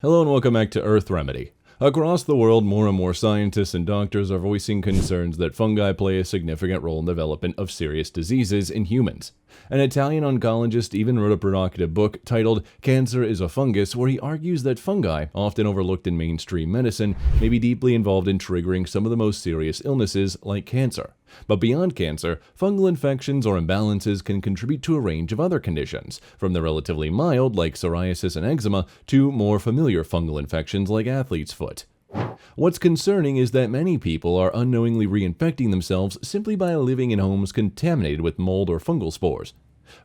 Hello and welcome back to Earthy Remedy. Across the world, more and more scientists and doctors are voicing concerns that fungi play a significant role in the development of serious diseases in humans. An Italian oncologist even wrote a provocative book titled Cancer is a Fungus, where he argues that fungi, often overlooked in mainstream medicine, may be deeply involved in triggering some of the most serious illnesses like cancer. But beyond cancer, fungal infections or imbalances can contribute to a range of other conditions, from the relatively mild like psoriasis and eczema to more familiar fungal infections like athlete's foot. What's concerning is that many people are unknowingly reinfecting themselves simply by living in homes contaminated with mold or fungal spores.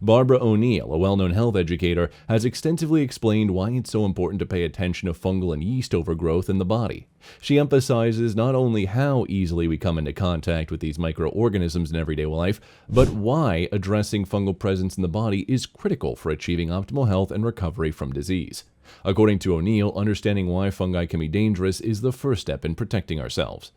Barbara O'Neill, a well-known health educator, has extensively explained why it's so important to pay attention to fungal and yeast overgrowth in the body. She emphasizes not only how easily we come into contact with these microorganisms in everyday life, but why addressing fungal presence in the body is critical for achieving optimal health and recovery from disease. According to O'Neill, understanding why fungi can be dangerous is the first step in protecting ourselves.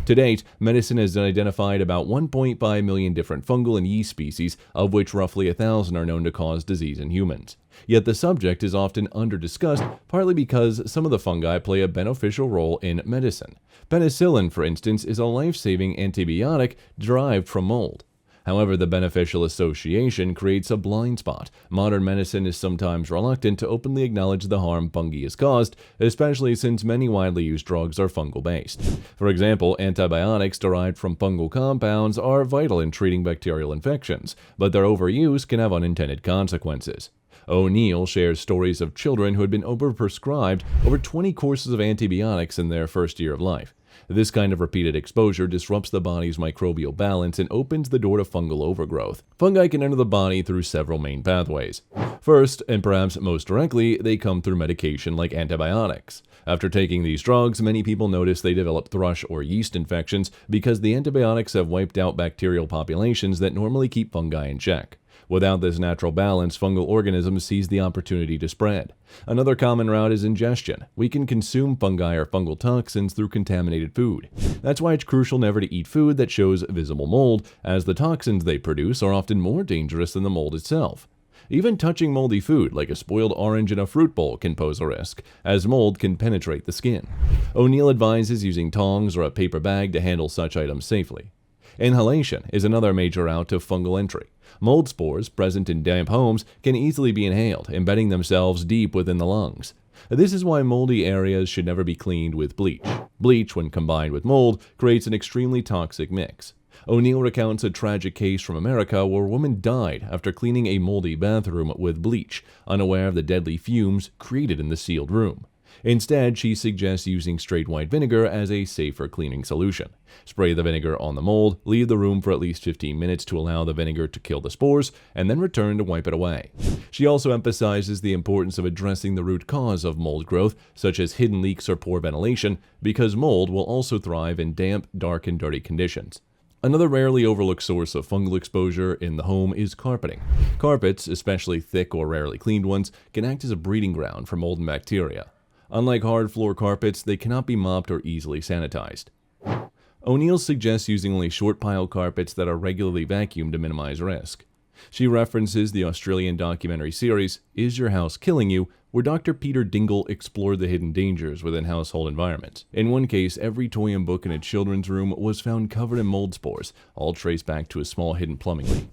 To date, medicine has identified about 1.5 million different fungal and yeast species, of which roughly 1,000 are known to cause disease in humans. Yet the subject is often under-discussed, partly because some of the fungi play a beneficial role in medicine. Penicillin, for instance, is a life-saving antibiotic derived from mold. However, the beneficial association creates a blind spot. Modern medicine is sometimes reluctant to openly acknowledge the harm fungi has caused, especially since many widely used drugs are fungal-based. For example, antibiotics derived from fungal compounds are vital in treating bacterial infections, but their overuse can have unintended consequences. O'Neill shares stories of children who had been overprescribed over 20 courses of antibiotics in their first year of life. This kind of repeated exposure disrupts the body's microbial balance and opens the door to fungal overgrowth. Fungi can enter the body through several main pathways. First, and perhaps most directly, they come through medication like antibiotics. After taking these drugs, many people notice they develop thrush or yeast infections because the antibiotics have wiped out bacterial populations that normally keep fungi in check. Without this natural balance, fungal organisms seize the opportunity to spread. Another common route is ingestion. We can consume fungi or fungal toxins through contaminated food. That's why it's crucial never to eat food that shows visible mold, as the toxins they produce are often more dangerous than the mold itself. Even touching moldy food, like a spoiled orange in a fruit bowl, can pose a risk, as mold can penetrate the skin. O'Neill advises using tongs or a paper bag to handle such items safely. Inhalation is another major route to fungal entry. Mold spores present in damp homes can easily be inhaled, embedding themselves deep within the lungs. This is why moldy areas should never be cleaned with bleach. Bleach, when combined with mold, creates an extremely toxic mix. O'Neill recounts a tragic case from America where a woman died after cleaning a moldy bathroom with bleach, unaware of the deadly fumes created in the sealed room. Instead, she suggests using straight white vinegar as a safer cleaning solution. Spray the vinegar on the mold, leave the room for at least 15 minutes to allow the vinegar to kill the spores, and then return to wipe it away. She also emphasizes the importance of addressing the root cause of mold growth, such as hidden leaks or poor ventilation, because mold will also thrive in damp, dark, and dirty conditions. Another rarely overlooked source of fungal exposure in the home is carpeting. Carpets, especially thick or rarely cleaned ones, can act as a breeding ground for mold and bacteria. Unlike hard floor carpets, they cannot be mopped or easily sanitized. O'Neill suggests using only short pile carpets that are regularly vacuumed to minimize risk. She references the Australian documentary series, Is Your House Killing You?, where Dr. Peter Dingle explored the hidden dangers within household environments. In one case, every toy and book in a children's room was found covered in mold spores, all traced back to a small hidden plumbing leak.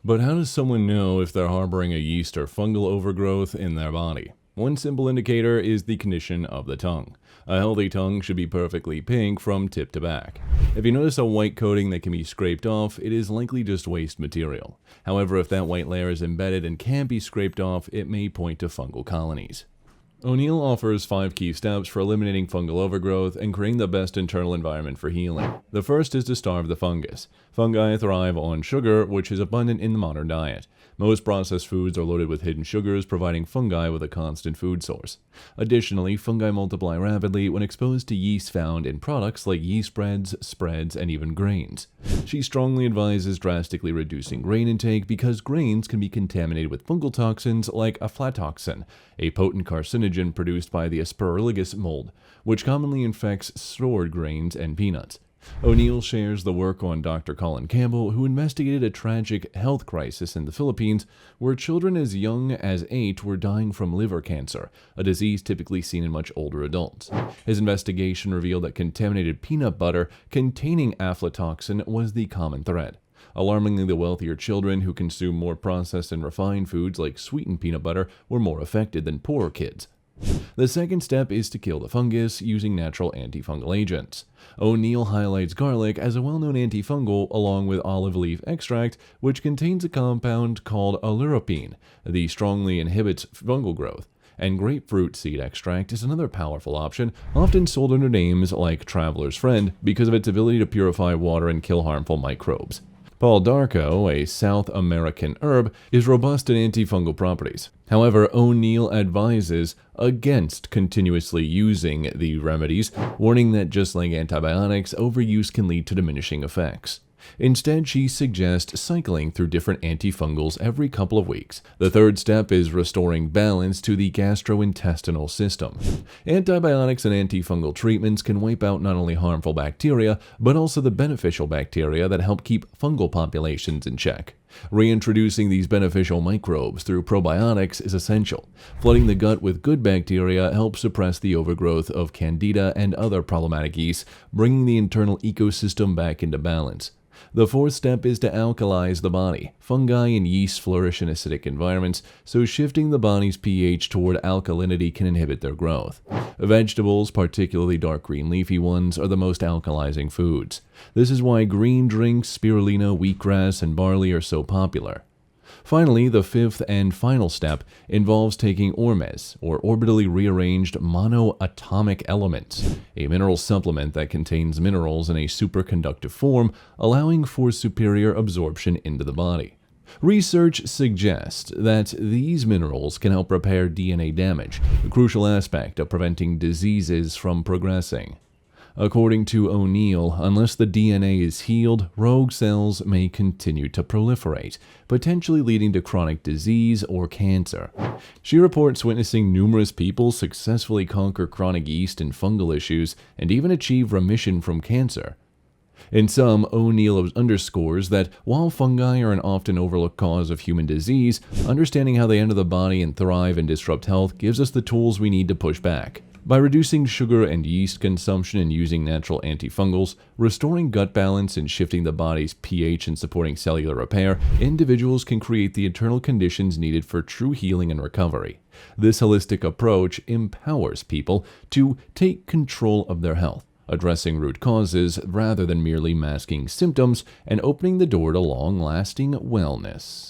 But how does someone know if they're harboring a yeast or fungal overgrowth in their body? One simple indicator is the condition of the tongue. A healthy tongue should be perfectly pink from tip to back. If you notice a white coating that can be scraped off, it is likely just waste material. However, if that white layer is embedded and can't be scraped off, it may point to fungal colonies. O'Neill offers 5 key steps for eliminating fungal overgrowth and creating the best internal environment for healing. The first is to starve the fungus. Fungi thrive on sugar, which is abundant in the modern diet. Most processed foods are loaded with hidden sugars, providing fungi with a constant food source. Additionally, fungi multiply rapidly when exposed to yeast found in products like yeast breads, spreads, and even grains. She strongly advises drastically reducing grain intake because grains can be contaminated with fungal toxins like aflatoxin, a potent carcinogen produced by the Aspergillus mold, which commonly infects stored grains and peanuts. O'Neill shares the work on Dr. Colin Campbell, who investigated a tragic health crisis in the Philippines where children as young as 8 were dying from liver cancer, a disease typically seen in much older adults. His investigation revealed that contaminated peanut butter containing aflatoxin was the common thread. Alarmingly, the wealthier children who consume more processed and refined foods like sweetened peanut butter were more affected than poorer kids. The second step is to kill the fungus using natural antifungal agents. O'Neill highlights garlic as a well-known antifungal along with olive leaf extract, which contains a compound called aleuropine that strongly inhibits fungal growth. And grapefruit seed extract is another powerful option, often sold under names like Traveler's Friend because of its ability to purify water and kill harmful microbes. Paul Darko, a South American herb, is robust in antifungal properties. However, O'Neill advises against continuously using the remedies, warning that just like antibiotics, overuse can lead to diminishing effects. Instead, she suggests cycling through different antifungals every couple of weeks. The third step is restoring balance to the gastrointestinal system. Antibiotics and antifungal treatments can wipe out not only harmful bacteria, but also the beneficial bacteria that help keep fungal populations in check. Reintroducing these beneficial microbes through probiotics is essential. Flooding the gut with good bacteria helps suppress the overgrowth of candida and other problematic yeasts, bringing the internal ecosystem back into balance. The fourth step is to alkalize the body. Fungi and yeast flourish in acidic environments, so shifting the body's pH toward alkalinity can inhibit their growth. Vegetables, particularly dark green leafy ones, are the most alkalizing foods. This is why green drinks, spirulina, wheatgrass, and barley are so popular. Finally, the fifth and final step involves taking ormes, or orbitally rearranged monoatomic elements, a mineral supplement that contains minerals in a superconductive form, allowing for superior absorption into the body. Research suggests that these minerals can help repair DNA damage, a crucial aspect of preventing diseases from progressing. According to O'Neill, unless the DNA is healed, rogue cells may continue to proliferate, potentially leading to chronic disease or cancer. She reports witnessing numerous people successfully conquer chronic yeast and fungal issues and even achieve remission from cancer. In sum, O'Neill underscores that while fungi are an often overlooked cause of human disease, understanding how they enter the body and thrive and disrupt health gives us the tools we need to push back. By reducing sugar and yeast consumption and using natural antifungals, restoring gut balance and shifting the body's pH and supporting cellular repair, individuals can create the internal conditions needed for true healing and recovery. This holistic approach empowers people to take control of their health, addressing root causes rather than merely masking symptoms and opening the door to long-lasting wellness.